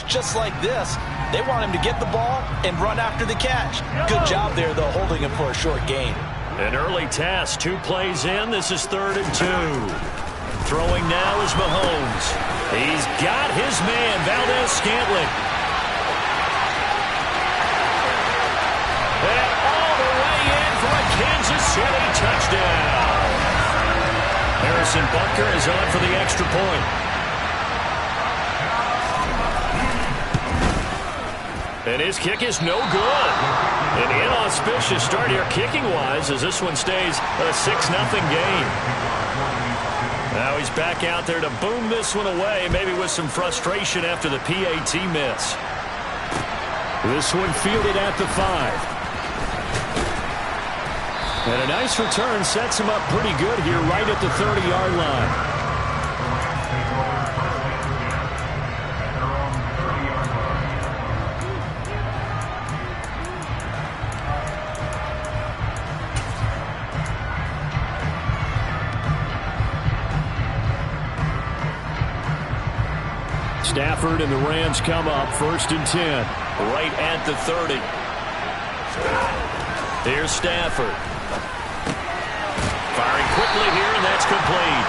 just like this. They want him to get the ball and run after the catch. Good job there, though, holding him for a short gain. An early task, 2 plays in. This is 3rd and 2. Throwing now is Mahomes. He's got his man, Valdez-Scantling. And all the way in for a Kansas City touchdown. Harrison Butker is on for the extra point. And his kick is no good. An inauspicious start here kicking-wise as this one stays a 6-0 game. Now he's back out there to boom this one away, maybe with some frustration after the PAT miss. This one fielded at the 5. And a nice return sets him up pretty good here right at the 30-yard line. Stafford and the Rams come up 1st and 10. Right at the 30. Here's Stafford. Firing quickly here, and that's complete.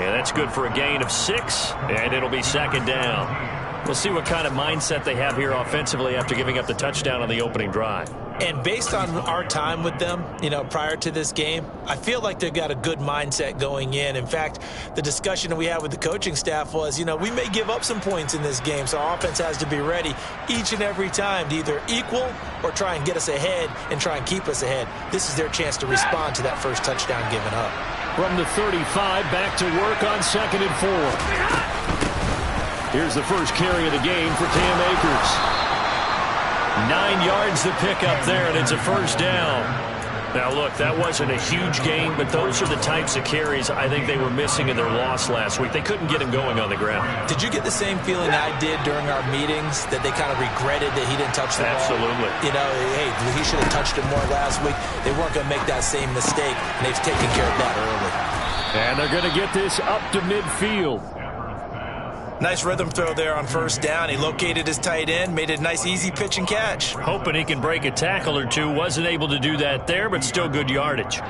And that's good for a gain of 6, and it'll be 2nd down. We'll see what kind of mindset they have here offensively after giving up the touchdown on the opening drive. And based on our time with them, prior to this game, I feel like they've got a good mindset going in. In fact, the discussion that we had with the coaching staff was, we may give up some points in this game, so our offense has to be ready each and every time to either equal or try and get us ahead and try and keep us ahead. This is their chance to respond to that first touchdown given up. From the 35, back to work on 2nd and 4. Here's the first carry of the game for Cam Akers. 9 yards to pick up there, and it's a 1st down. Now, look, that wasn't a huge gain, but those are the types of carries I think they were missing in their loss last week. They couldn't get him going on the ground. Did you get the same feeling I did during our meetings, that they kind of regretted that he didn't touch the ball? Absolutely. Hey, he should have touched it more last week. They weren't going to make that same mistake, and they've taken care of that early. And they're going to get this up to midfield. Nice rhythm throw there on 1st down. He located his tight end, made a nice easy pitch and catch. Hoping he can break a tackle or two. Wasn't able to do that there, but still good yardage.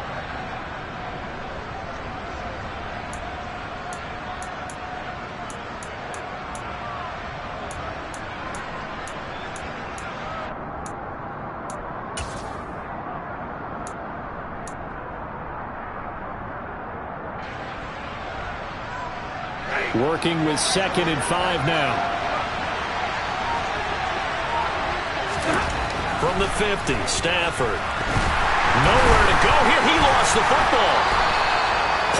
Working with 2nd and 5 now. From the 50, Stafford. Nowhere to go here. He lost the football.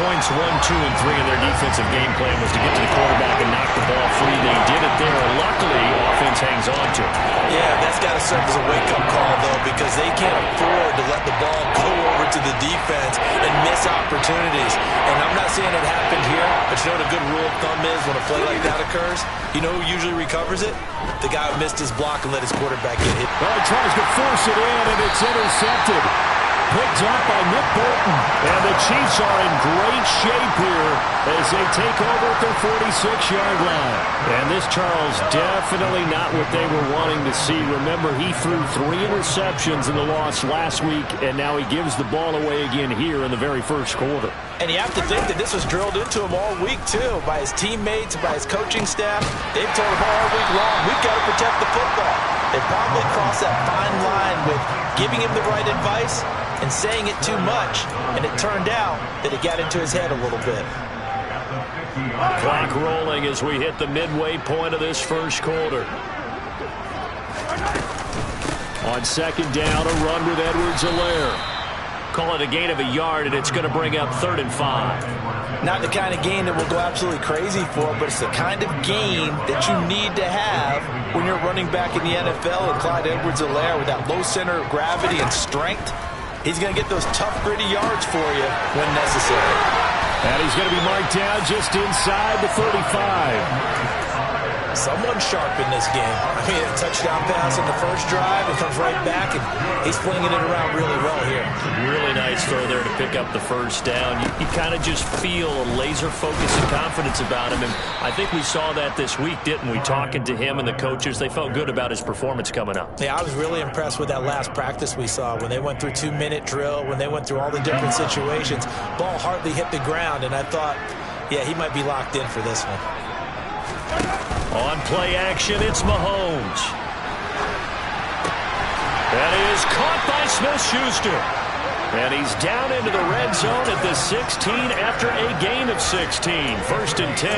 Points 1, 2, and 3 in their defensive game plan was to get to the quarterback and knock the ball free. They did it there. Luckily, offense hangs on to it. Yeah, that's got to serve as a wake-up call, though, because they can't afford to let the ball go over to the defense and miss opportunities. And I'm not saying it happened here, but you know what a good rule of thumb is when a play like that occurs? You know who usually recovers it? The guy who missed his block and let his quarterback get hit. Well, he tries to force it in, and it's intercepted. Picked up by Nick Bolton. And the Chiefs are in great shape here as they take over at their 46-yard line. And this, Charles, definitely not what they were wanting to see. Remember, he threw 3 interceptions in the loss last week, and now he gives the ball away again here in the very first quarter. And you have to think that this was drilled into him all week, too, by his teammates, by his coaching staff. They've told him all week long, we've got to protect the football. They probably crossed that fine line with giving him the right advice and saying it too much, and it turned out that it got into his head a little bit. Clock rolling as we hit the midway point of this first quarter. On 2nd down, a run with Edwards-Helaire. Call it a gain of a yard, and it's going to bring up 3rd and 5. Not the kind of gain that we'll go absolutely crazy for, but it's the kind of gain that you need to have when you're running back in the NFL. And Clyde Edwards-Helaire, with that low center of gravity and strength, he's going to get those tough, gritty yards for you when necessary. And he's going to be marked down just inside the 35. Someone sharp in this game. I mean, a touchdown pass on the first drive and comes right back, and he's flinging it around really well here. Really nice throw there to pick up the first down. You kind of just feel a laser focus and confidence about him, and I think we saw that this week, didn't we? Talking to him and the coaches, they felt good about his performance coming up. Yeah, I was really impressed with that last practice we saw when they went through 2-minute drill, when they went through all the different situations. Ball hardly hit the ground, and I thought, yeah, he might be locked in for this one. On play action, it's Mahomes. That is caught by Smith-Schuster. And he's down into the red zone at the 16 after a gain of 16. 1st and 10.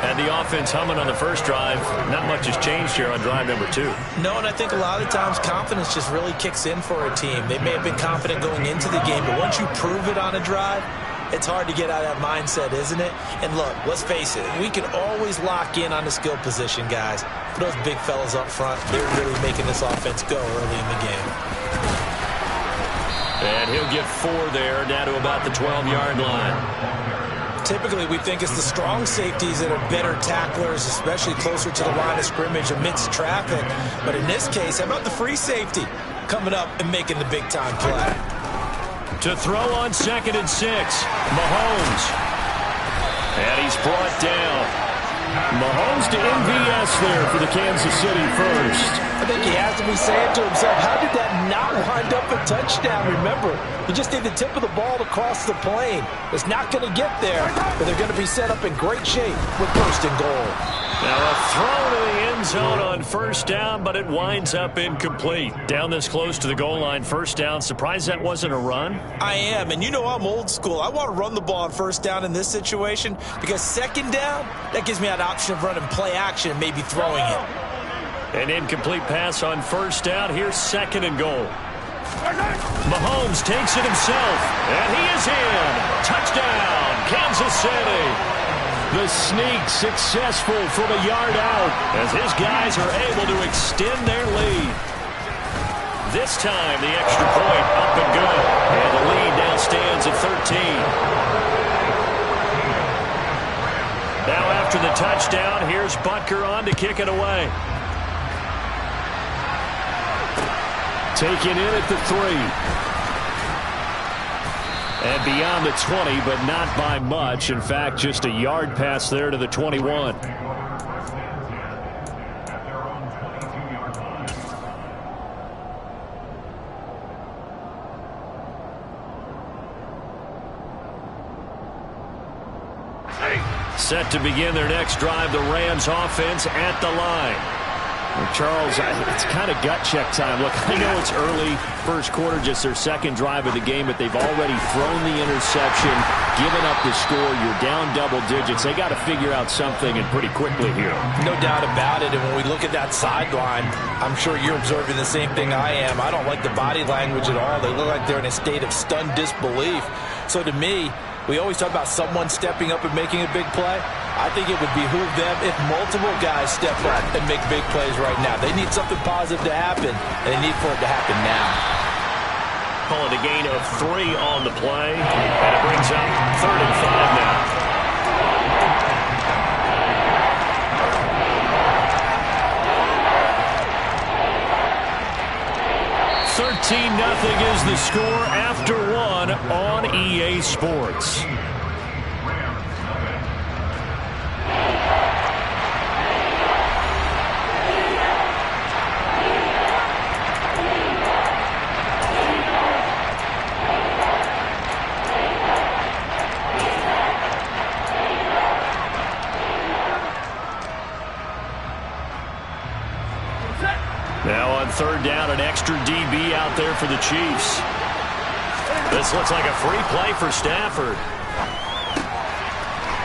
And the offense humming on the first drive. Not much has changed here on drive number 2. No, and I think a lot of times confidence just really kicks in for a team. They may have been confident going into the game, but once you prove it on a drive, it's hard to get out of that mindset, isn't it? And look, let's face it, we can always lock in on the skill position, guys. For those big fellas up front, they're really making this offense go early in the game. And he'll get 4 there, down to about the 12-yard line. Typically, we think it's the strong safeties that are better tacklers, especially closer to the line of scrimmage amidst traffic. But in this case, how about the free safety coming up and making the big-time play? To throw on 2nd and 6, Mahomes. And he's brought down. Mahomes to MVS there for the Kansas City first. I think he has to be saying to himself, how did that not wind up a touchdown? Remember, you just need the tip of the ball to cross the plane. It's not going to get there, but they're going to be set up in great shape with 1st and goal. Now a throw to the end zone on 1st down, but it winds up incomplete. Down this close to the goal line, 1st down. Surprised that wasn't a run? I am, and you know I'm old school. I want to run the ball on 1st down in this situation because 2nd down, that gives me an option of running play action and maybe throwing it. An incomplete pass on 1st down. Here's 2nd and goal. Mahomes takes it himself, and he is in. Touchdown, Kansas City. The sneak successful from a yard out as his guys are able to extend their lead. This time the extra point up and good. And the lead now stands at 13. Now after the touchdown, here's Butker on to kick it away. Taken in at the 3. And beyond the 20, but not by much. In fact, just a yard pass there to the 21. Set to begin their next drive, the Rams offense at the line. Well, Charles, it's kind of gut check time. Look, I know it's early, first quarter, just their 2nd drive of the game, but they've already thrown the interception, given up the score. You're down double digits. They got to figure out something, and pretty quickly here. No doubt about it, and when we look at that sideline, I'm sure you're observing the same thing I am. I don't like the body language at all. They look like they're in a state of stunned disbelief. So to me, we always talk about someone stepping up and making a big play. I think it would behoove them if multiple guys step up and make big plays right now. They need something positive to happen, and they need for it to happen now. Calling a gain of 3 on the play, and it brings up 3rd and 5 now. 13-0 is the score after 1 on EA Sports. Now on 3rd down, an extra DB out there for the Chiefs. This looks like a free play for Stafford.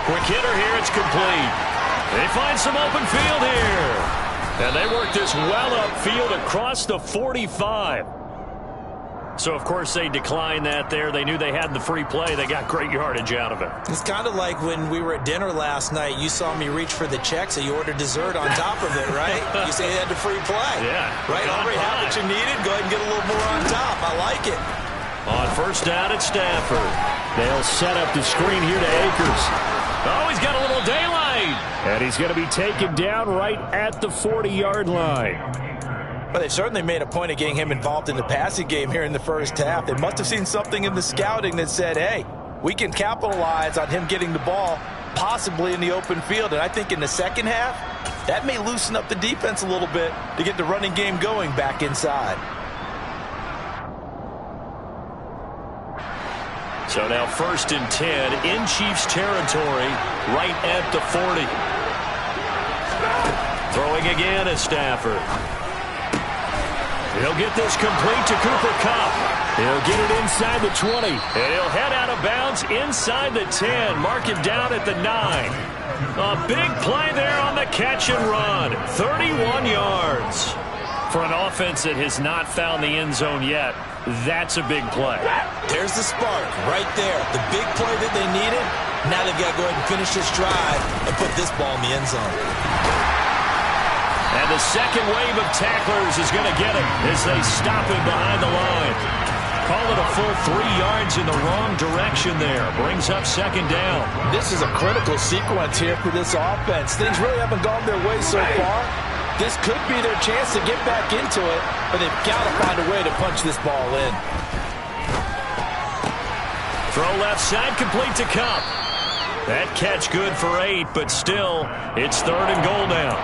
Quick hitter here, it's complete. They find some open field here. And they work this well upfield across the 45. So, of course, they declined that there. They knew they had the free play. They got great yardage out of it. It's kind of like when we were at dinner last night. You saw me reach for the check, so you ordered dessert on top of it, right? You say you had the free play. Yeah. Right? Already had what you needed. Go ahead and get a little more on top. I like it. On 1st down at Stafford. They'll set up the screen here to Akers. Oh, he's got a little daylight. And he's going to be taken down right at the 40-yard line. Well, they've certainly made a point of getting him involved in the passing game here in the first half. They must have seen something in the scouting that said, hey, we can capitalize on him getting the ball possibly in the open field. And I think in the second half, that may loosen up the defense a little bit to get the running game going back inside. So now 1st and 10 in Chiefs territory, right at the 40. Throwing again is Stafford. He'll get this complete to Cooper Kupp. He'll get it inside the 20. And he'll head out of bounds inside the 10. Mark him down at the 9. A big play there on the catch and run. 31 yards. For an offense that has not found the end zone yet, that's a big play. There's the spark right there. The big play that they needed. Now they've got to go ahead and finish this drive and put this ball in the end zone. And the second wave of tacklers is going to get him as they stop him behind the line. Call it a full 3 yards in the wrong direction there. Brings up 2nd down. This is a critical sequence here for this offense. Things really haven't gone their way so far. This could be their chance to get back into it, but they've got to find a way to punch this ball in. Throw left side, complete to Kupp. That catch good for 8, but still, it's 3rd and goal now.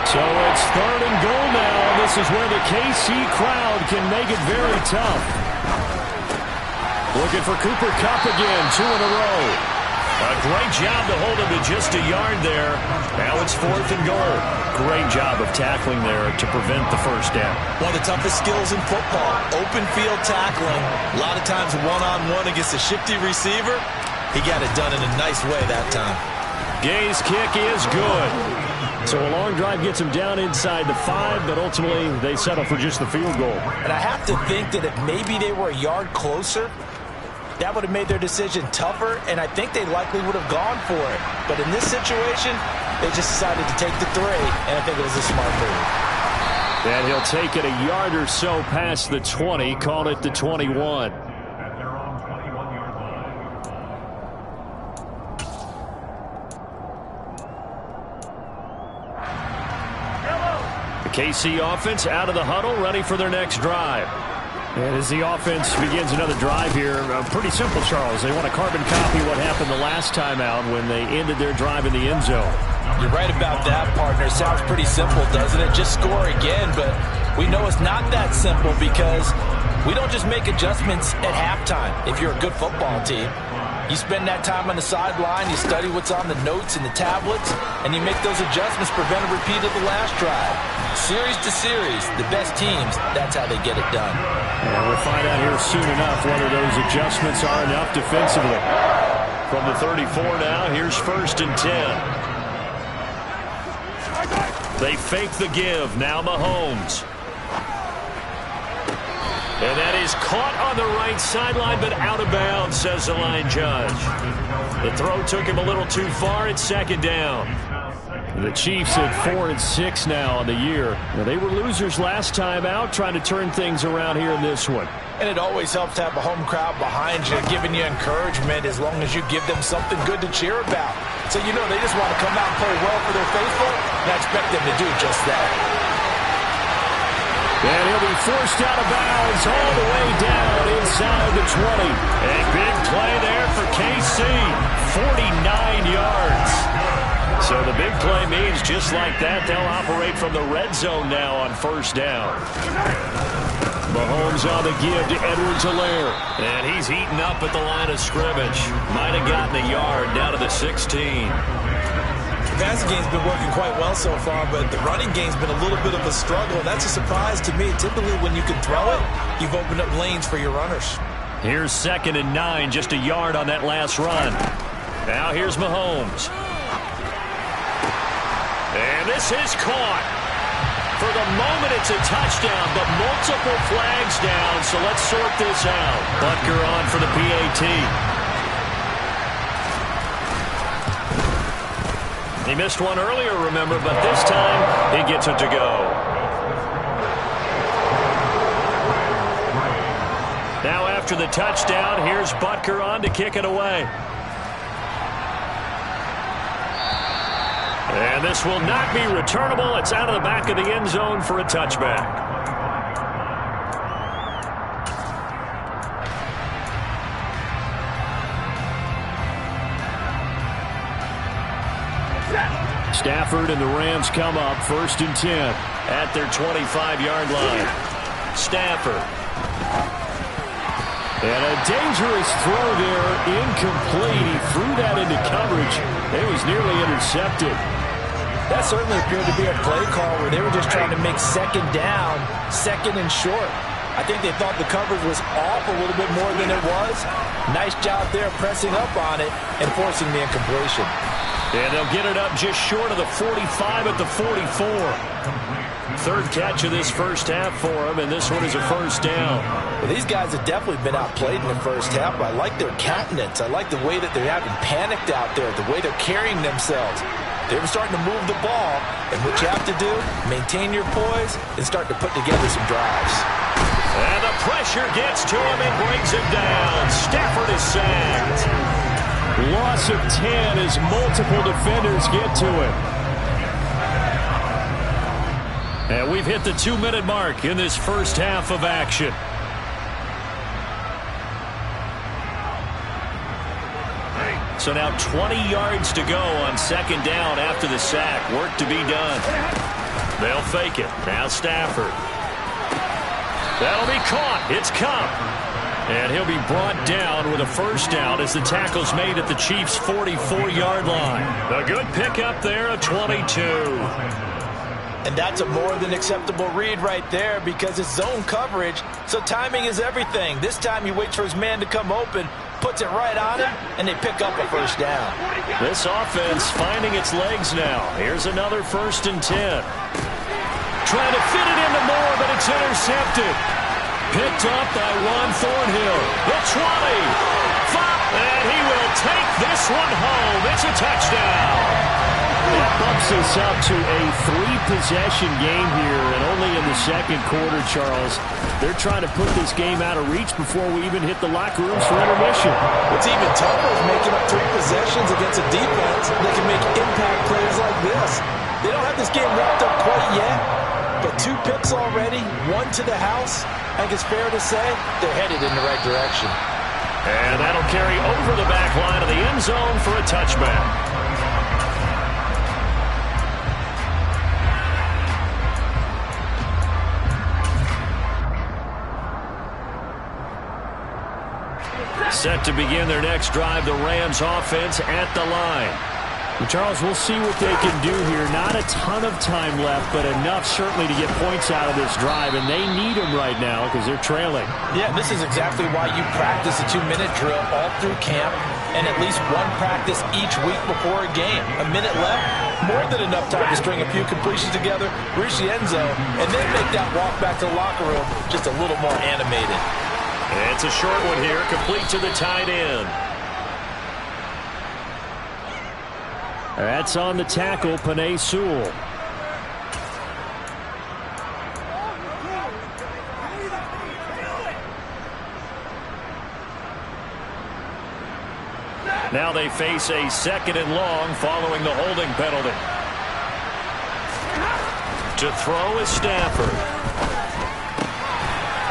So it's 3rd and goal now. This is where the KC crowd can make it very tough. Looking for Cooper Kupp again, 2 in a row. A great job to hold him to just a yard there. Now it's 4th and goal. Great job of tackling there to prevent the first down. One of the toughest skills in football, open field tackling. A lot of times one-on-one against a shifty receiver. He got it done in a nice way that time. Gay's kick is good. So a long drive gets him down inside the 5, but ultimately they settle for just the field goal. And I have to think that if maybe they were a yard closer, that would have made their decision tougher, and I think they likely would have gone for it. But in this situation, they just decided to take the 3, and I think it was a smart move. And he'll take it a yard or so past the 20, call it the 21. The KC offense out of the huddle, ready for their next drive. And as the offense begins another drive here, pretty simple, Charles. They want to carbon copy what happened the last time out when they ended their drive in the end zone. You're right about that, partner. Sounds pretty simple, doesn't it? Just score again, but we know it's not that simple because we don't just make adjustments at halftime if you're a good football team. You spend that time on the sideline, you study what's on the notes and the tablets, and you make those adjustments, prevent a repeat of the last drive. Series to series, the best teams, that's how they get it done. And we'll find out here soon enough whether those adjustments are enough defensively. From the 34 now, here's 1st and 10. They fake the give, now Mahomes. And that is caught on the right sideline, but out of bounds, says the line judge. The throw took him a little too far. It's 2nd down. The Chiefs at 4-6 now on the year. Now, they were losers last time out, trying to turn things around here in this one. And it always helps to have a home crowd behind you, giving you encouragement as long as you give them something good to cheer about. So you know they just want to come out and play well for their faithful, and I expect them to do just that. And he'll be forced out of bounds all the way down inside the 20. A big play there for KC. 49 yards. So the big play means just like that, they'll operate from the red zone now on 1st down. Mahomes on the give to Edwards-Helaire. And he's eaten up at the line of scrimmage. Might have gotten a yard down to the 16. The passing game's been working quite well so far, but the running game's been a little bit of a struggle, and that's a surprise to me. Typically, when you can throw it, you've opened up lanes for your runners. Here's 2nd and 9, just a yard on that last run. Now here's Mahomes. And this is caught. For the moment, it's a touchdown, but multiple flags down, so let's sort this out. Butker on for the PAT. He missed one earlier, remember, but this time he gets it to go. after the touchdown. Here's Butker on to kick it away. And this will not be returnable. It's out of the back of the end zone for a touchback. Stafford and the Rams come up 1st and 10 at their 25-yard line. Stafford. And a dangerous throw there, incomplete. He threw that into coverage. It was nearly intercepted. That certainly appeared to be a play call where they were just trying to make second down, second and short. I think they thought the coverage was off a little bit more than it was. Nice job there pressing up on it and forcing the incompletion. And they'll get it up just short of the 45 at the 44. Third catch of this first half for them, and this one is a first down. Well, these guys have definitely been outplayed in the first half, but I like their countenance. I like the way that they're having panicked out there, the way they're carrying themselves. They're starting to move the ball, and what you have to do, maintain your poise and start to put together some drives. And the pressure gets to him and brings him down. Stafford is sacked. Loss of 10 as multiple defenders get to him. And we've hit the 2-minute mark in this first half of action. So now 20 yards to go on second down after the sack. Work to be done. They'll fake it. Now Stafford. That'll be caught. It's Cup. And he'll be brought down with a first down as the tackle's made at the Chiefs' 44-yard line. A good pickup there of 22. And that's a more than acceptable read right there because it's zone coverage, so timing is everything. This time he waits for his man to come open, puts it right on him, and they pick up a first down. This offense finding its legs now. Here's another 1st and 10. Trying to fit it into Moore, but it's intercepted. Picked up by Juan Thornhill. The 20. And he will take this one home. It's a touchdown. That bumps us up to a 3-possession game here, and only in the second quarter, Charles. They're trying to put this game out of reach before we even hit the locker rooms for intermission. What's even tougher is making up 3 possessions against a defense that can make impact plays like this. They don't have this game wrapped up quite yet, but 2 picks already, 1 to the house. I think it's fair to say they're headed in the right direction. And that'll carry over the back line of the end zone for a touchback. Set to begin their next drive, the Rams offense at the line. Well, Charles, we'll see what they can do here. Not a ton of time left, but enough certainly to get points out of this drive, and they need them right now because they're trailing. Yeah, this is exactly why you practice a 2-minute drill all through camp and at least 1 practice each week before a game. A minute left, more than enough time to string a few completions together, reach the end zone, and then make that walk back to the locker room just a little more animated. It's a short one here, complete to the tight end. That's on the tackle, Penei Sewell. Now they face a 2nd and long following the holding penalty. To throw is Stafford.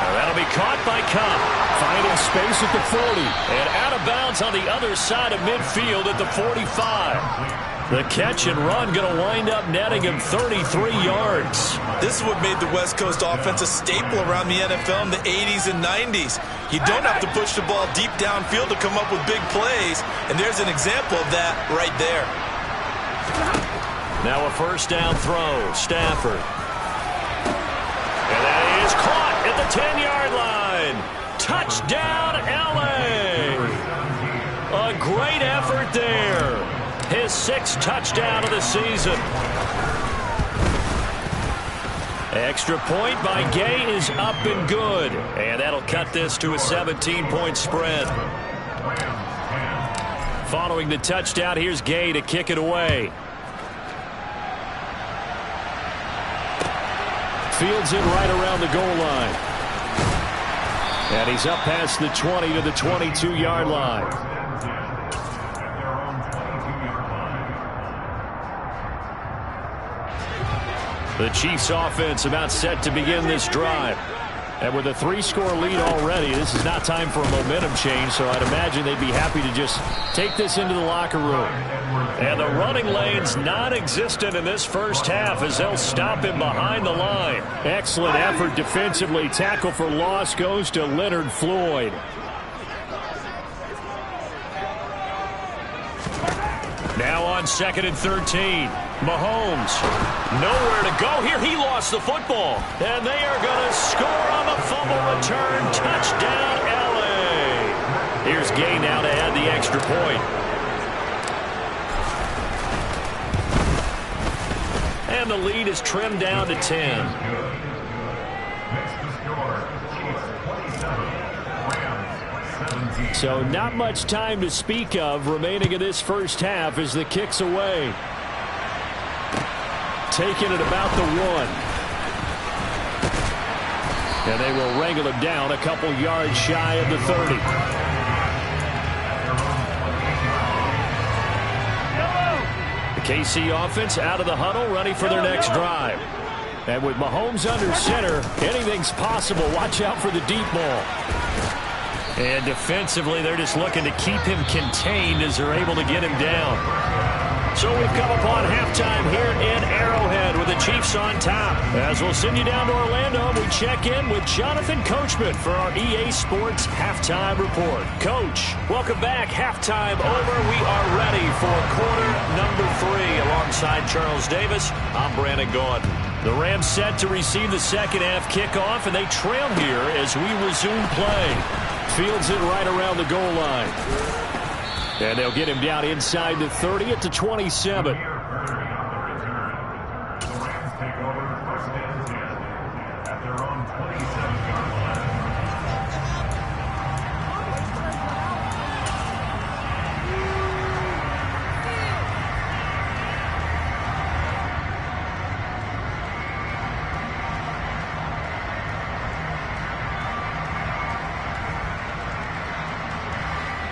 That'll be caught by Cup. Finding space at the 40. And out of bounds on the other side of midfield at the 45. The catch and run going to wind up netting him 33 yards. This is what made the West Coast offense a staple around the NFL in the 80s and 90s. You don't have to push the ball deep downfield to come up with big plays, and there's an example of that right there. Now a first down throw, Stafford. And that is caught at the 10-yard line. Touchdown, L.A. A great effort there. His 6th touchdown of the season. Extra point by Gay is up and good. And that'll cut this to a 17-point spread. Following the touchdown, here's Gay to kick it away. Fields it right around the goal line. And he's up past the 20 to the 22-yard line. The Chiefs offense about set to begin this drive. And with a 3-score lead already, this is not time for a momentum change, so I'd imagine they'd be happy to just take this into the locker room. And the running lane's non-existent in this first half as they'll stop him behind the line. Excellent effort defensively. Tackle for loss goes to Leonard Floyd. Now on 2nd and 13. Mahomes, nowhere to go here. He lost the football. And they are going to score on the fumble return. Touchdown, L.A. Here's Gay now to add the extra point. And the lead is trimmed down to 10. So not much time to speak of remaining in this first half as the kick's away. Taking it about the 1. And they will wrangle him down a couple yards shy of the 30. The KC offense out of the huddle, ready for their next drive. And with Mahomes under center, anything's possible. Watch out for the deep ball. And defensively, they're just looking to keep him contained as they're able to get him down. So we've come upon halftime here in Arrowhead with the Chiefs on top. As we'll send you down to Orlando, we check in with Jonathan Coachman for our EA Sports Halftime Report. Coach, welcome back. Halftime over. We are ready for quarter number 3. Alongside Charles Davis, I'm Brandon Gordon. The Rams set to receive the second half kickoff, and they trail here as we resume play. Fields it right around the goal line. And they'll get him down inside the 30 at the 27.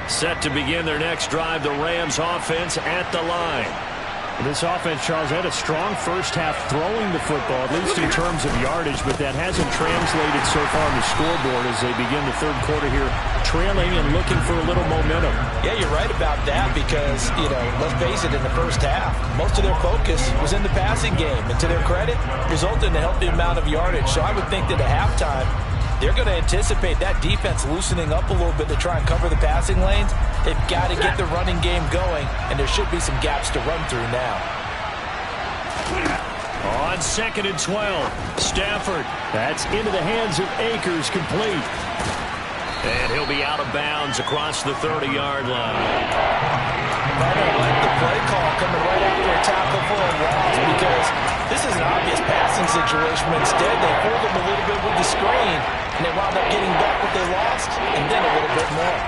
Set to begin their next drive, the Rams offense at the line. This offense, Charles, had a strong first half throwing the football, at least in terms of yardage, but that hasn't translated so far on the scoreboard as they begin the third quarter here, trailing and looking for a little momentum. Yeah, you're right about that because, let's face it, in the first half, most of their focus was in the passing game. And to their credit, resulted in a healthy amount of yardage. So I would think that at halftime, they're going to anticipate that defense loosening up a little bit to try and cover the passing lanes. They've got to get the running game going, and there should be some gaps to run through now. On 2nd and 12, Stafford. That's into the hands of Akers, complete. And he'll be out of bounds across the 30-yard line. I like the play call coming right after a tackle for a loss because this is an obvious passing situation. Instead, they fooled them a little bit with the screen, and they wound up getting back what they lost, and then a little bit more.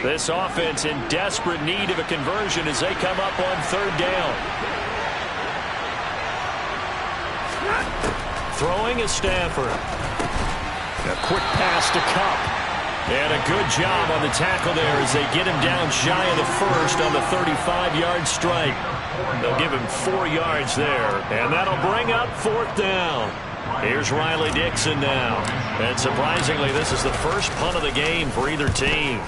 This offense in desperate need of a conversion as they come up on 3rd down. Throwing is Stafford. A quick pass to Kupp. And a good job on the tackle there as they get him down shy of the first on the 35-yard strike. They'll give him 4 yards there, and that'll bring up 4th down. Here's Riley Dixon now. And surprisingly, this is the first punt of the game for either team.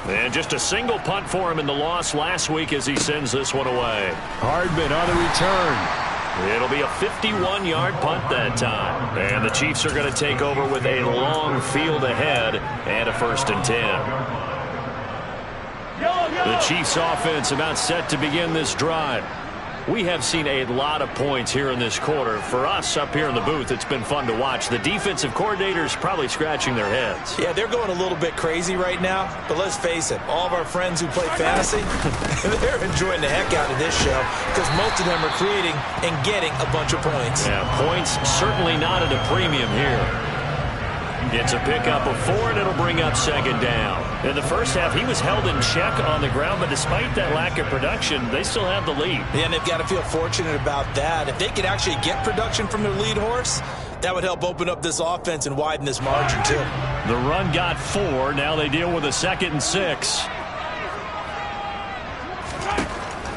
And just a single punt for him in the loss last week as he sends this one away. Hardman on the return. It'll be a 51-yard punt that time. And the Chiefs are going to take over with a long field ahead and a 1st and 10. The Chiefs offense about set to begin this drive. We have seen a lot of points here in this quarter. For us up here in the booth, it's been fun to watch. The defensive coordinators probably scratching their heads. Yeah, they're going a little bit crazy right now. But let's face it, all of our friends who play fantasy, they're enjoying the heck out of this show because most of them are creating and getting a bunch of points. Yeah, points certainly not at a premium here. It's a pickup of 4, and it'll bring up second down. In the first half, he was held in check on the ground, but despite that lack of production, they still have the lead. Yeah, and they've got to feel fortunate about that. If they could actually get production from their lead horse, that would help open up this offense and widen this margin, too. The run got 4. Now they deal with a 2nd and 6.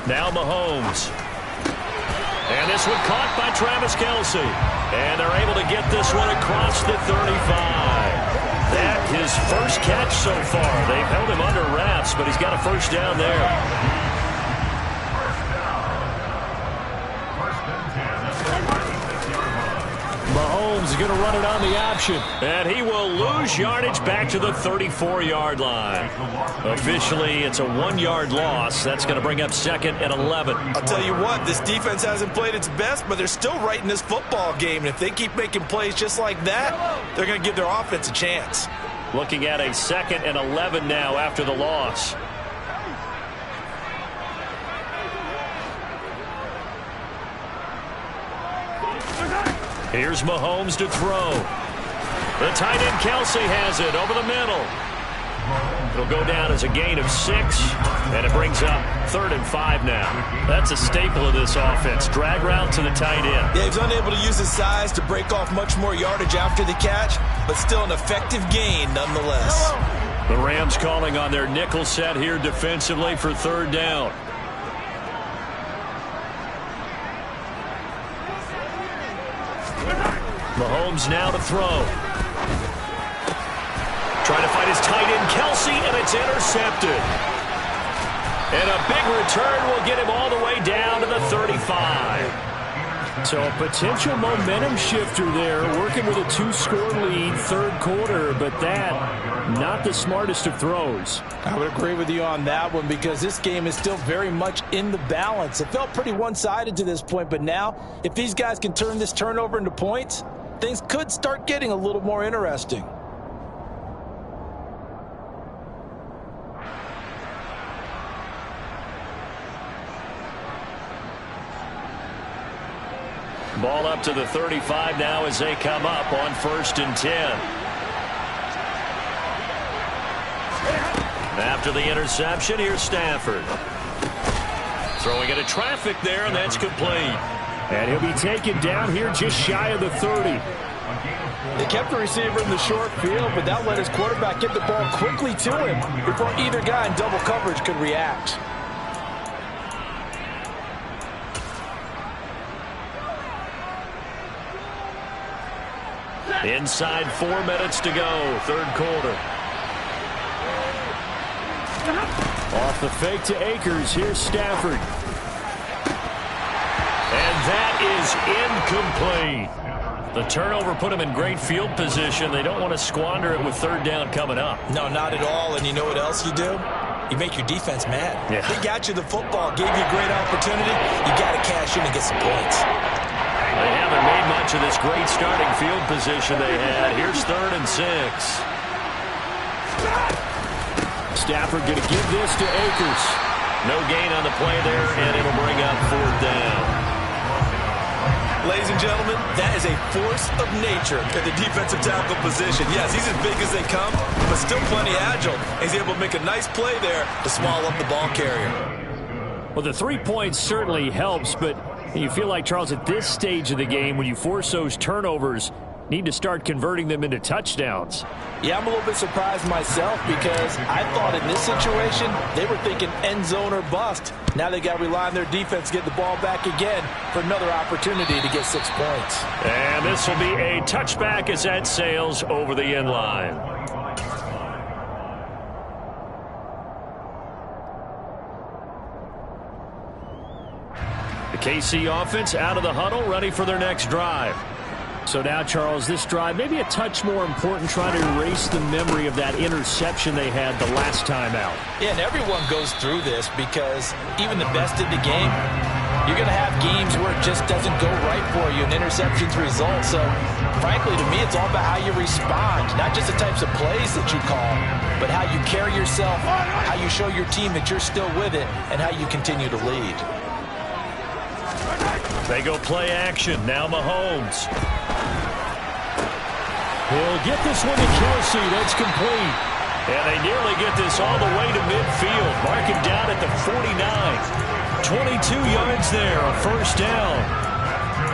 Now Mahomes. And this one caught by Travis Kelce. And they're able to get this one across the 35. That his first catch so far. They've held him under wraps, but he's got a first down there. Mahomes is going to run it on the option. And he will lose yardage back to the 34-yard line. Officially, it's a 1-yard loss. That's going to bring up 2nd and 11. I'll tell you what, this defense hasn't played its best, but they're still right in this football game. And if they keep making plays just like that, they're going to give their offense a chance. Looking at a 2nd and 11 now after the loss. Here's Mahomes to throw. The tight end Kelce has it over the middle. It'll go down as a gain of 6, and it brings up 3rd and 5 now. That's a staple of this offense. Drag route to the tight end. Yeah, he's unable to use his size to break off much more yardage after the catch, but still an effective gain nonetheless. The Rams calling on their nickel set here defensively for 3rd down. Mahomes now to throw. Trying to find his tight end, Kelce, and it's intercepted. And a big return will get him all the way down to the 35. So a potential momentum shifter there, working with a 2-score lead, 3rd quarter, but that, not the smartest of throws. I would agree with you on that one because this game is still very much in the balance. It felt pretty one-sided to this point, but now, if these guys can turn this turnover into points, things could start getting a little more interesting. Ball up to the 35 now as they come up on 1st and 10. After the interception, here's Stafford. Throwing into traffic there, and that's complete. And he'll be taken down here just shy of the 30. They kept the receiver in the short field, but that let his quarterback get the ball quickly to him before either guy in double coverage could react. Inside 4 minutes to go, 3rd quarter. Off the fake to Akers, here's Stafford. And that is incomplete. The turnover put him in great field position. They don't want to squander it with 3rd down coming up. No, not at all. And you know what else you do? You make your defense mad. Yeah. They got you the football, gave you a great opportunity. You got to cash in and get some points. They haven't made much of this great starting field position they had. Here's 3rd and 6. Stafford going to give this to Akers. No gain on the play there, and it'll bring up 4th down. Ladies and gentlemen, that is a force of nature at the defensive tackle position. Yes, he's as big as they come, but still plenty agile. He's able to make a nice play there to small up the ball carrier. Well, the 3 points certainly helps, but you feel like, Charles, at this stage of the game, when you force those turnovers, need to start converting them into touchdowns. Yeah, I'm a little bit surprised myself because I thought in this situation they were thinking end zone or bust. Now they got to rely on their defense to get the ball back again for another opportunity to get 6 points. And this will be a touchback as that sails over the end line. The KC offense out of the huddle, ready for their next drive. So now, Charles, this drive maybe a touch more important, trying to erase the memory of that interception they had the last time out. Yeah, and everyone goes through this because even the best in the game, you're going to have games where it just doesn't go right for you and interceptions result. So, frankly, to me, it's all about how you respond, not just the types of plays that you call, but how you carry yourself, how you show your team that you're still with it, and how you continue to lead. They go play action. Now Mahomes. He'll get this one to Kelsey. That's complete. And they nearly get this all the way to midfield. Mark him down at the 49. 22 yards there, a first down.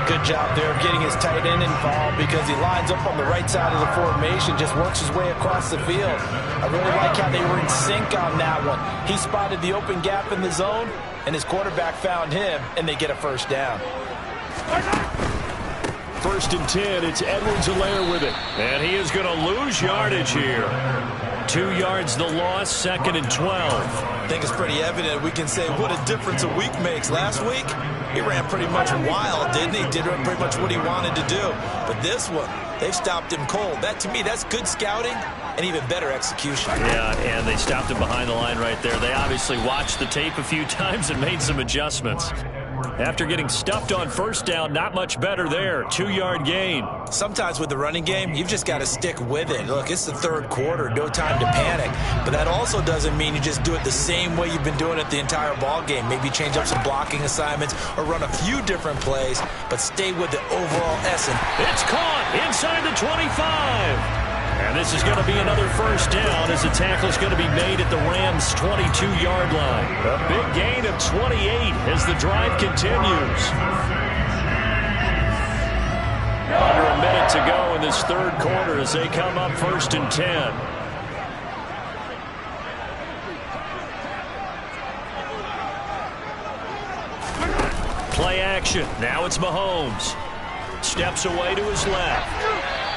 Good job there of getting his tight end involved because he lines up on the right side of the formation, just works his way across the field. I really like how they were in sync on that one. He spotted the open gap in the zone, and his quarterback found him, and they get a first down. 1st and 10, it's Edwards-Helaire with it. And he is going to lose yardage here. 2 yards the loss, 2nd and 12. I think it's pretty evident. We can say what a difference a week makes. Last week, he ran pretty much wild, didn't he? Did pretty much what he wanted to do. But this one, they've stopped him cold. That, to me, that's good scouting and even better execution. Yeah, and they stopped him behind the line right there. They obviously watched the tape a few times and made some adjustments. After getting stuffed on first down, not much better there. 2-yard gain. Sometimes with the running game, you've just got to stick with it. Look, it's the 3rd quarter, no time to panic. But that also doesn't mean you just do it the same way you've been doing it the entire ball game. Maybe change up some blocking assignments or run a few different plays, but stay with the overall essence. It's caught inside the 25. And this is going to be another first down as the tackle is going to be made at the Rams' 22-yard line. A big gain of 28 as the drive continues. Under a minute to go in this 3rd quarter as they come up 1st and 10. Play action. Now it's Mahomes. Steps away to his left.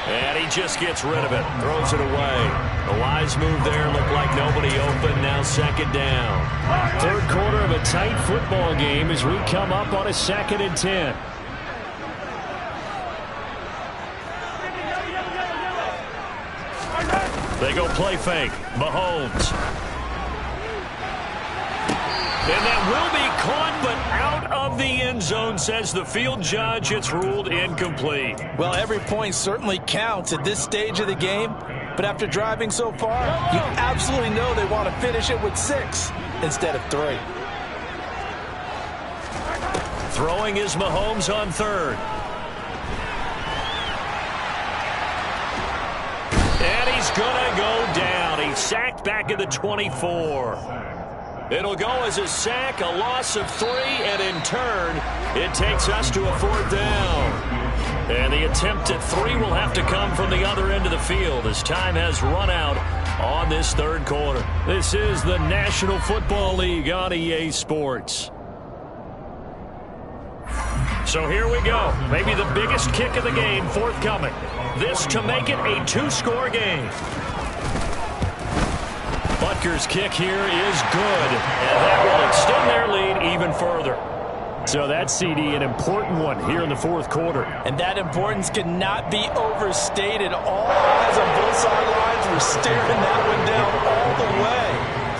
And he just gets rid of it. Throws it away. A wise move there. Looked like nobody open. Now 2nd down. 3rd quarter of a tight football game as we come up on a 2nd and 10. They go play fake. Mahomes. And that will be caught, but out of the end zone, says the field judge. It's ruled incomplete. Well, every point certainly counts at this stage of the game. But after driving so far, you absolutely know they want to finish it with 6 instead of 3. Throwing is Mahomes on 3rd. And he's going to go down. He's sacked back at the 24. It'll go as a sack, a loss of 3, and in turn, it takes us to a 4th down. And the attempt at 3 will have to come from the other end of the field as time has run out on this 3rd quarter. This is the National Football League on EA Sports. So here we go. Maybe the biggest kick of the game forthcoming. This to make it a 2-score game. Butker's kick here is good, and that will extend their lead even further. So that, CD, an important one here in the 4th quarter. And that importance cannot be overstated. All eyes on both sidelines were staring that one down all the way.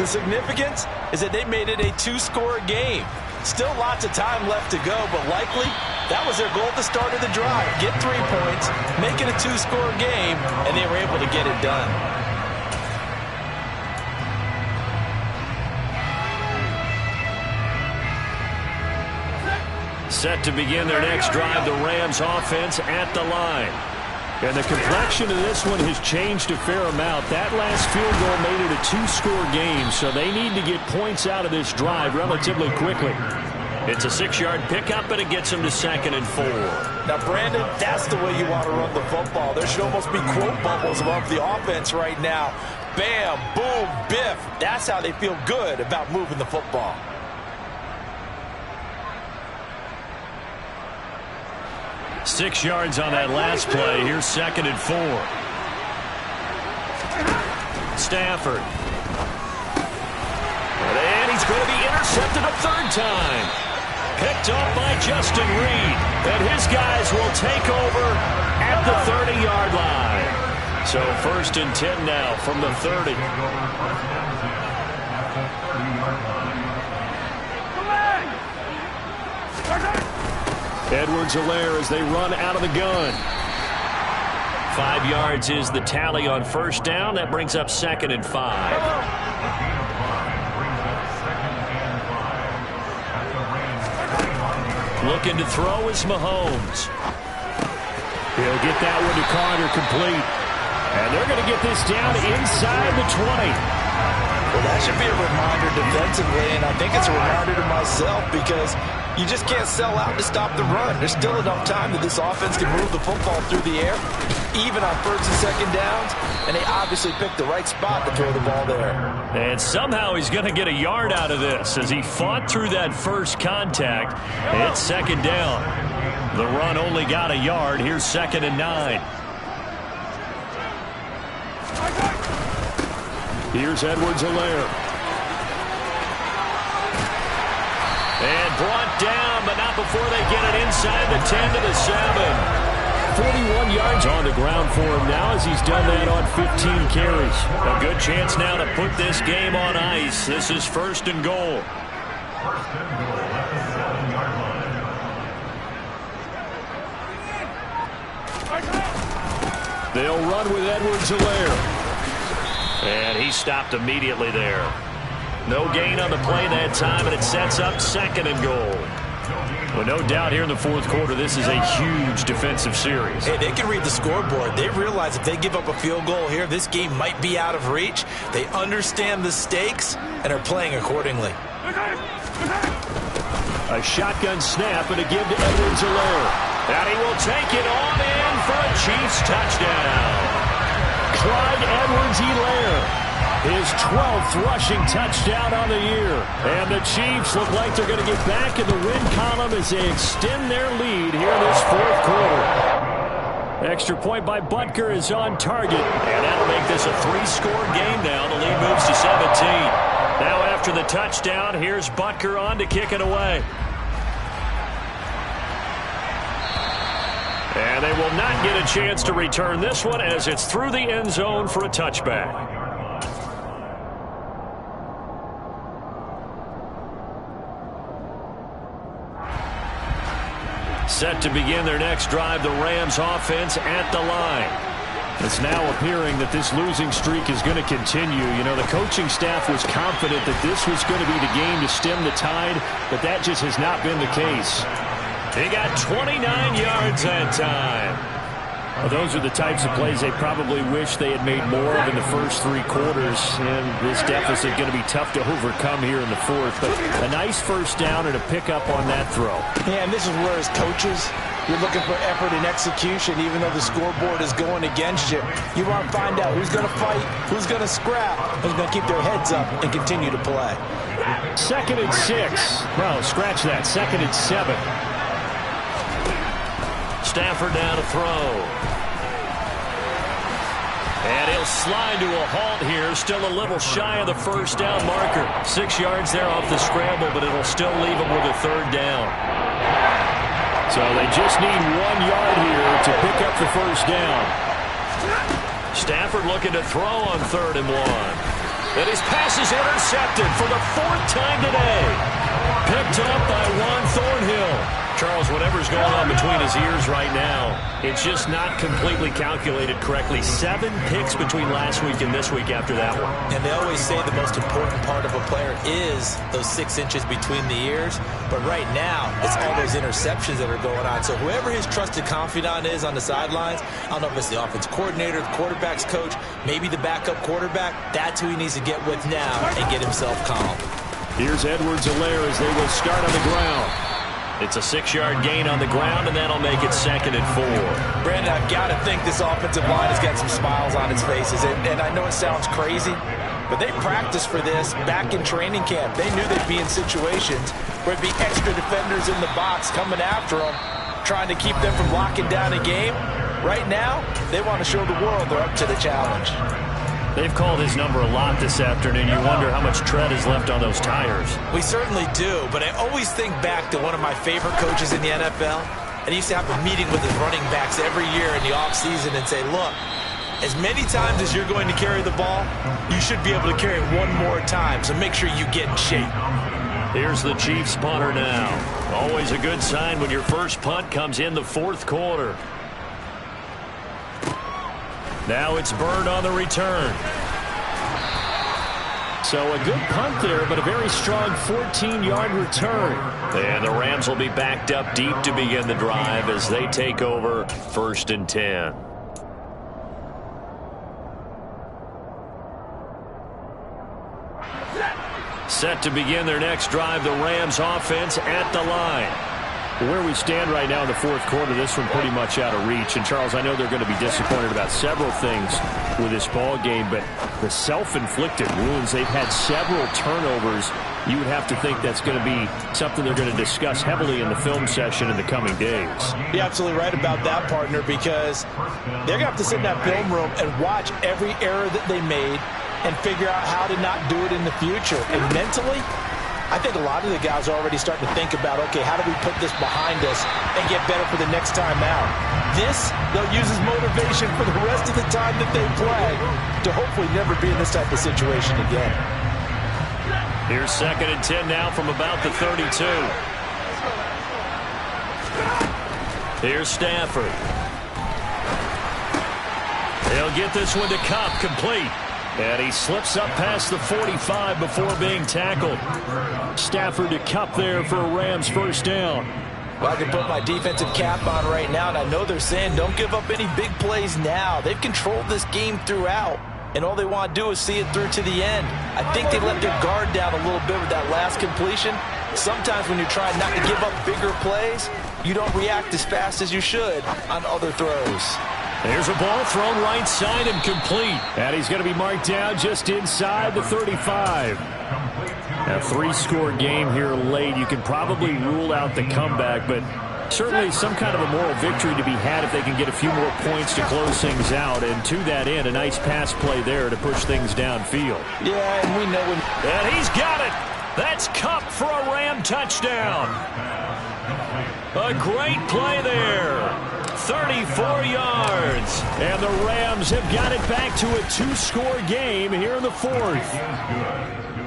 The significance is that they made it a 2-score game. Still lots of time left to go, but likely that was their goal at the start of the drive. Get 3 points, make it a 2-score game, and they were able to get it done. Set to begin their next drive, the Rams offense at the line. And the complexion of this one has changed a fair amount. That last field goal made it a 2-score game, so they need to get points out of this drive relatively quickly. It's a 6-yard pickup, and it gets them to 2nd and 4. Now, Brandon, that's the way you want to run the football. There should almost be quote bubbles above the offense right now. Bam, boom, biff. That's how they feel good about moving the football. Six yards on that last play. Here's 2nd and 4. Stafford. And he's going to be intercepted a 3rd time. Picked up by Justin Reed. And his guys will take over at the 30-yard line. So 1st and 10 now from the 30. Edwards-Helaire as they run out of the gun. 5 yards is the tally on 1st down. That brings up 2nd and 5. Looking to throw is Mahomes. He'll get that one to Carter complete. And they're going to get this down inside the 20. Well, that should be a reminder defensively, and I think it's a reminder to myself because you just can't sell out to stop the run. There's still enough time that this offense can move the football through the air, even on first and second downs, and they obviously picked the right spot to throw the ball there. And somehow he's going to get a yard out of this as he fought through that first contact. It's second down. The run only got a yard. Here's 2nd and 9. Here's Edwards-Helaire. And brought down, but not before they get it inside the 10 to the 7. 41 yards on the ground for him now as he's done that on 15 carries. A good chance now to put this game on ice. This is 1st and goal. They'll run with Edwards-Helaire. And he stopped immediately there. No gain on the play that time, and it sets up 2nd and goal. Well, no doubt here in the 4th quarter, this is a huge defensive series. Hey, they can read the scoreboard. They realize if they give up a field goal here, this game might be out of reach. They understand the stakes and are playing accordingly. A shotgun snap and a give to Edwards-Helaire. And he will take it on in for a Chiefs touchdown. Clyde Edwards-Helaire, his 12th rushing touchdown on the year. And the Chiefs look like they're going to get back in the win column as they extend their lead here in this 4th quarter. Extra point by Butker is on target. And that'll make this a 3-score game now. The lead moves to 17. Now after the touchdown, here's Butker on to kick it away. And they will not get a chance to return this one as it's through the end zone for a touchback. Set to begin their next drive, the Rams offense at the line. It's now appearing that this losing streak is going to continue. You know, the coaching staff was confident that this was going to be the game to stem the tide, but that just has not been the case. He got 29 yards that time. Well, those are the types of plays they probably wish they had made more of in the first 3 quarters. And this deficit going to be tough to overcome here in the 4th. But a nice first down and a pickup on that throw. Yeah, and this is where as coaches, you're looking for effort and execution, even though the scoreboard is going against you. You want to find out who's going to fight, who's going to scrap, who's going to keep their heads up and continue to play. 2nd and 6. No, scratch that. 2nd and 7. Stafford down to throw. And he'll slide to a halt here. Still a little shy of the first down marker. 6 yards there off the scramble, but it'll still leave him with a 3rd down. So they just need 1 yard here to pick up the first down. Stafford looking to throw on 3rd and 1. And his pass is intercepted for the 4th time today. Picked up by Juan Thornhill. Charles, whatever's going on between his ears right now, it's just not completely calculated correctly. 7 picks between last week and this week after that one. And they always say the most important part of a player is those 6 inches between the ears. But right now, it's all those interceptions that are going on. So whoever his trusted confidant is on the sidelines, I don't know if it's the offense coordinator, the quarterback's coach, maybe the backup quarterback, that's who he needs to get with now and get himself calm. Here's Edwards-Helaire as they will start on the ground. It's a 6-yard gain on the ground, and that'll make it 2nd and 4. Brandon, I've got to think this offensive line has got some smiles on its faces. And I know it sounds crazy, but they practiced for this back in training camp. They knew they'd be in situations where it'd be extra defenders in the box coming after them, trying to keep them from locking down a game. Right now, they want to show the world they're up to the challenge. They've called his number a lot this afternoon. You wonder how much tread is left on those tires. We certainly do, but I always think back to one of my favorite coaches in the NFL, and he used to have a meeting with his running backs every year in the offseason and say, look, as many times as you're going to carry the ball, you should be able to carry it one more time, so make sure you get in shape. Here's the Chiefs punter now. Always a good sign when your first punt comes in the 4th quarter. Now it's Bird on the return. So a good punt there, but a very strong 14-yard return. And the Rams will be backed up deep to begin the drive as they take over 1st and 10. Set to begin their next drive, the Rams offense at the line. Where we stand right now in the fourth quarter, this one pretty much out of reach. And, Charles, I know they're going to be disappointed about several things with this ball game, but the self-inflicted wounds, they've had several turnovers. You would have to think that's going to be something they're going to discuss heavily in the film session in the coming days. You're absolutely right about that, partner, because they're going to have to sit in that film room and watch every error that they made and figure out how to not do it in the future. And mentally, I think a lot of the guys are already starting to think about, okay, how do we put this behind us and get better for the next time out? This, they'll use as motivation for the rest of the time that they play to hopefully never be in this type of situation again. Here's 2nd and 10 now from about the 32. Here's Stafford. He'll get this one to Kupp, complete. And he slips up past the 45 before being tackled. Stafford to Kupp there for a Rams first down. Well, I can put my defensive cap on right now, and I know they're saying don't give up any big plays now. They've controlled this game throughout, and all they want to do is see it through to the end. I think they let their guard down a little bit with that last completion. Sometimes when you're trying not to give up bigger plays, you don't react as fast as you should on other throws. There's a ball thrown right side and complete. And he's going to be marked down just inside the 35. A 3-score game here late. You can probably rule out the comeback, but certainly some kind of a moral victory to be had if they can get a few more points to close things out. And to that end, a nice pass play there to push things downfield. Yeah, and we know when... And he's got it. That's Kupp for a Ram touchdown. A great play there. 34 yards. And the Rams have got it back to a 2-score game here in the fourth.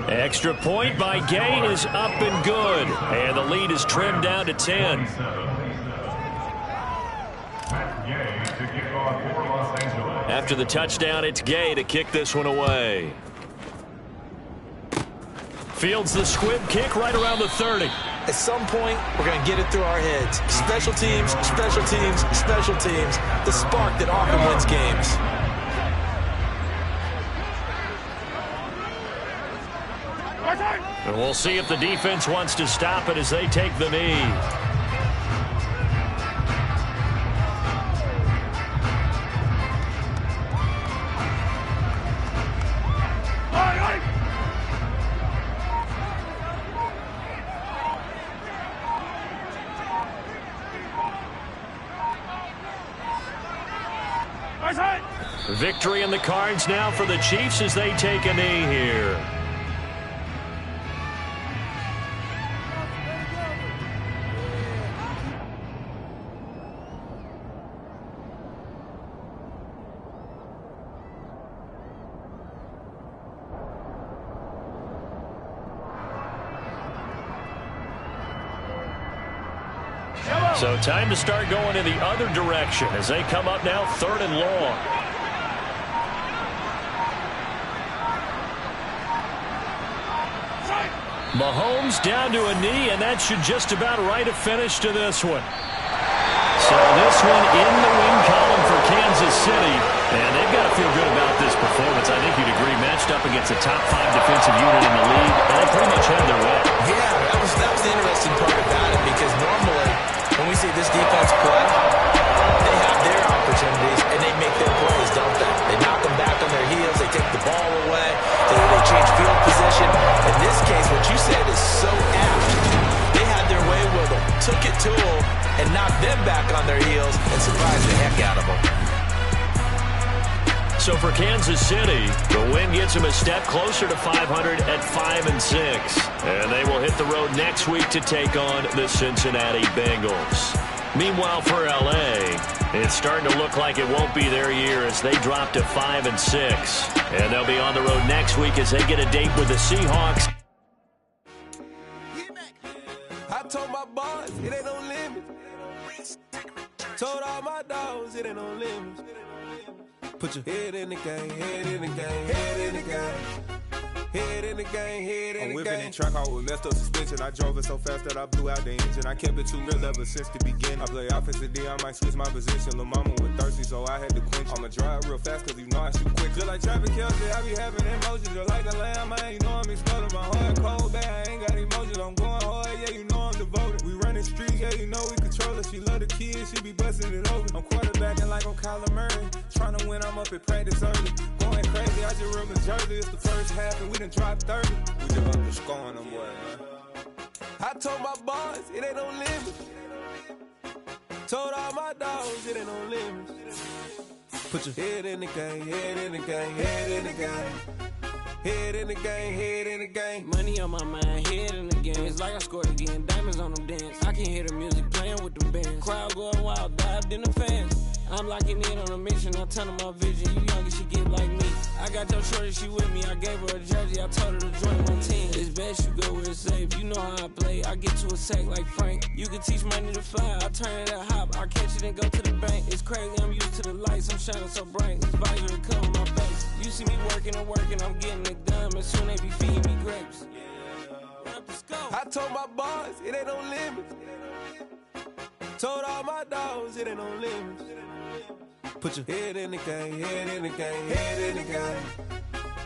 Extra point by Gay is up and good. And the lead is trimmed down to 10. After the touchdown, it's Gay to kick this one away. Fields the squib kick right around the 30. At some point, we're going to get it through our heads. Special teams, special teams, special teams. The spark that often wins games. And we'll see if the defense wants to stop it as they take the knee. Victory in the cards now for the Chiefs as they take a knee here. So time to start going in the other direction as they come up now 3rd and long. Mahomes down to a knee, and that should just about write a finish to this one. So this one in the win column for Kansas City, and they've got to feel good about this performance. I think you'd agree, matched up against a top 5 defensive unit in the league, and they pretty much had their way. Yeah, that was the interesting part about it, because normally when we see this defense play, they have their opportunities, and they make their plays, don't they? They knock them back on their heels, they take the ball away, they change field position. In this case, what you said is so apt. They had their way with them, took it to them, and knocked them back on their heels and surprised the heck out of them. So for Kansas City, the win gets them a step closer to 500 at 5-6. And they will hit the road next week to take on the Cincinnati Bengals. Meanwhile, for L.A., it's starting to look like it won't be their year as they drop to 5-6. And they'll be on the road next week as they get a date with the Seahawks. I told my boys, it ain't no limit. Told all my dogs, it ain't no limit. Put your head in the game, head in the game, head in the game, head in the game, head in I'm the whipping game. in track out with messed up suspension. I drove it so fast that I blew out the engine. I kept it too real ever since the beginning. I play offensive D, I might switch my position. Lil' mama was thirsty, so I had to quench. I'ma drive real fast, cause you know I shoot quick. Just like traffic Kelsey, I be having emotions. Just like the lamb, man, you know I'm exploding. My heart cold, bad, I ain't got emotions. I'm going hard, yeah, you know I'm devoted. We running streets, yeah, you know we control it. She love the kids, she be busting it over. I'm quarterbacking like I'm Kyler Murray. Trying to win, I'm up at practice early. Going crazy, I just ripped the jersey. It's the first half and we done dropped 30. We just up to scoring them, boy, man. I told my boys, it ain't no limit. Told all my dogs, it ain't no limit. Put your head in the game, head in the game, head in the game. Head in the game, head in the game. Money on my mind, head in the game. It's like I scored again, diamonds on them dance. I can hear the music playing with them bands. Crowd going wild, dived in the fans. I'm locking in on a mission, I tell her my vision. You young and she get like me. I got your shorty, she with me. I gave her a jersey, I told her to join my team. It's best you go where it's safe. You know how I play. I get to a sack like Frank. You can teach money to fly. I turn it at hop. I catch it and go to the bank. It's crazy, I'm used to the lights. I'm shining so bright. This visor will cover my face. You see me working and working. I'm getting it done. And soon they be feeding me grapes. I told my boys, it ain't no limit. Told all my dogs, it ain't no limit. Put your head in the game, head in the game, head in the game.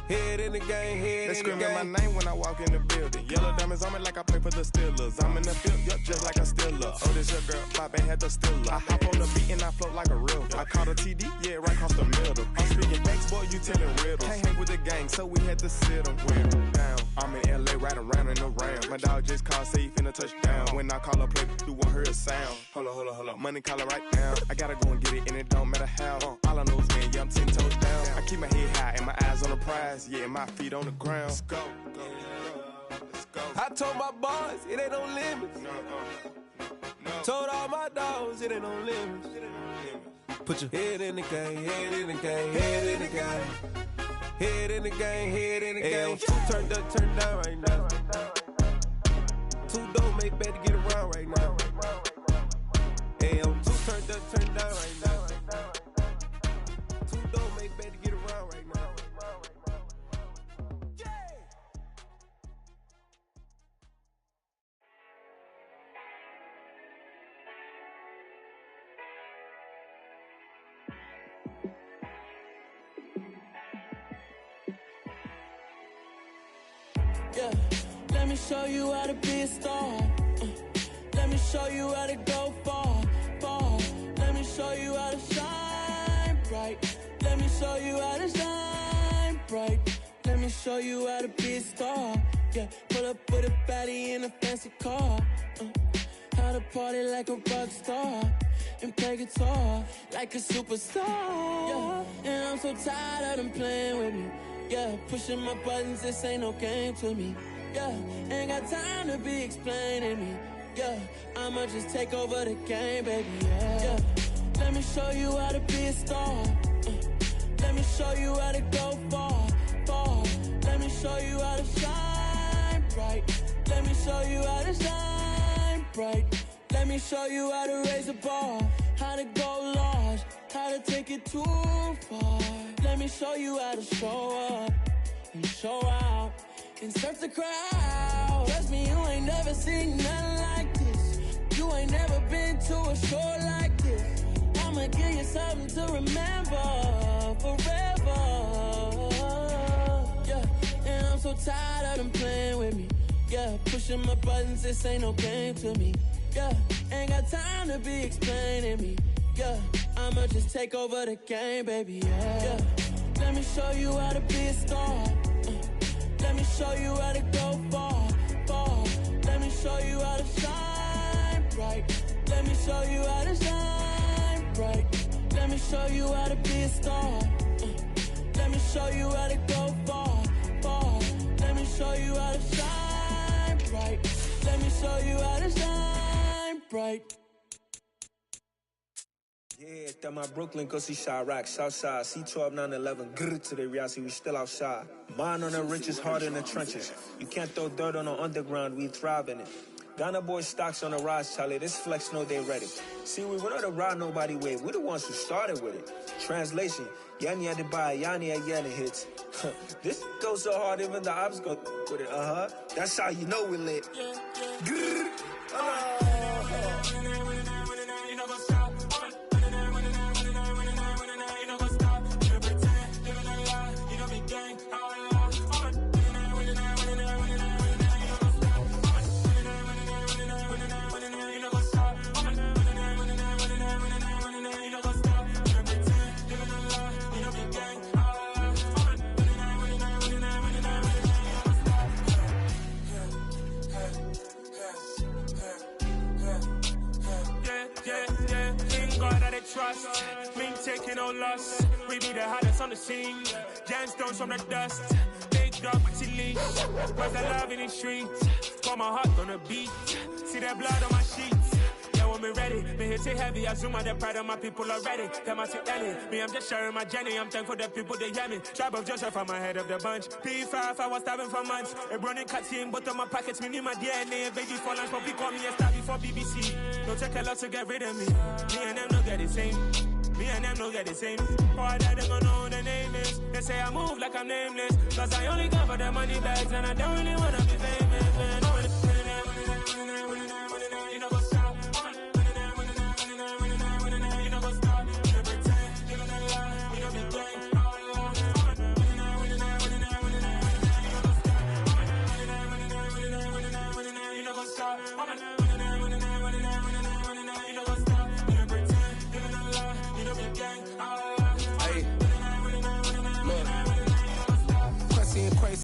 Head in the game, head they in the game. They screaming my name when I walk in the building. Yellow diamonds on me like I play for the Steelers. I'm in the field, yup, just like a Steeler. Oh, this your girl, Bobby had the Steeler. I hop on the beat and I float like a real. I caught a TD, yeah, right across the middle. I'm speaking next, boy, you telling riddles. Can't hang with the gang, so we had to sit them down. I'm in LA, riding around and around. My dog just called, say he finna touchdown. When I call a play, you won't hear a sound. Hold up, money calling right now. I gotta go and get it, and it don't matter how. All I know is, man, yeah, I'm 10 toes down. I keep my head high and my eyes on the prize. Yeah, my feet on the ground. Let's go. Let's go. I told my boys, it ain't no limits. No. Told all my dogs, it ain't no limits. Put your head in the game, head in the game, head in the game. Head in the game, head in the game. Two turned up, turned down right now. Two dope make better get around right now. Hey, I'm two turned up, turned down right now. Two dope make better get around right now. Yeah, let me show you how to be a star. Let me show you how to go far, far. Let me show you how to shine bright. Let me show you how to shine bright. Let me show you how to be a star. Yeah, pull up with a baddie in a fancy car. How to party like a rock star and play guitar like a superstar. Yeah, and I'm so tired of them playing with me. Yeah, pushing my buttons, this ain't no game to me. Yeah, ain't got time to be explaining me. Yeah, I'ma just take over the game, baby. Yeah, let me show you how to be a star. Let me show you how to go far, far. Let me show you how to shine bright. Let me show you how to shine bright. Let me show you how to raise a bar, how to go large, how to take it too far. Let me show you how to show up and show out and surf the crowd. Trust me, you ain't never seen nothing like this. You ain't never been to a show like this. I'ma give you something to remember forever. Yeah, and I'm so tired of them playing with me. Yeah, pushing my buttons, this ain't no game to me. Yeah, ain't got time to be explaining me. Yeah, I'ma just take over the game, baby. Yeah, let me show you how to be a star. Let me show you how to go far, far. Let me show you how to shine bright. Let me show you how to shine bright. Let me show you how to be a star. Let me show you how to go far, far. Let me show you how to shine bright. Let me show you how to shine bright. Yeah, that my Brooklyn, go see Chirac, Southside, C12, 911, grrr to the reality, we still outside. Mine on the riches, hard in the trenches. You can't throw dirt on the underground, we thrive in it. Ghana boys stocks on the rise, Charlie, this flex know they ready. See, we're not a ride nobody wave, we're the ones who started with it. Translation, Yani had to buy, Yani had yelling hits. This goes so hard, even the ops go with it. That's how you know we lit. Grrr. Trust, me taking no loss. We be the hottest on the scene. Gemstones from the dust. Big dog, pretty leash. Where's the love in the streets? Got my heart on the beat. See that blood on my sheets. Yeah, when me ready, me hit it heavy. I zoom out the pride of my people already. Them I see Ellie. Me, I'm just sharing my journey. I'm thankful the people they hear me. Tribe of Joseph, I'm ahead of the bunch. P5, I was starving for months. A running cut team, but on my pockets, me need my DNA. Baby for lunch, but call me a star before BBC. Don't take a lot to get rid of me. Me and them don't get the same. Me and them don't get the same. All that they gonna know who the name is. They say I move like I'm nameless. Cause I only cover the money bags and I don't really wanna be famous, man.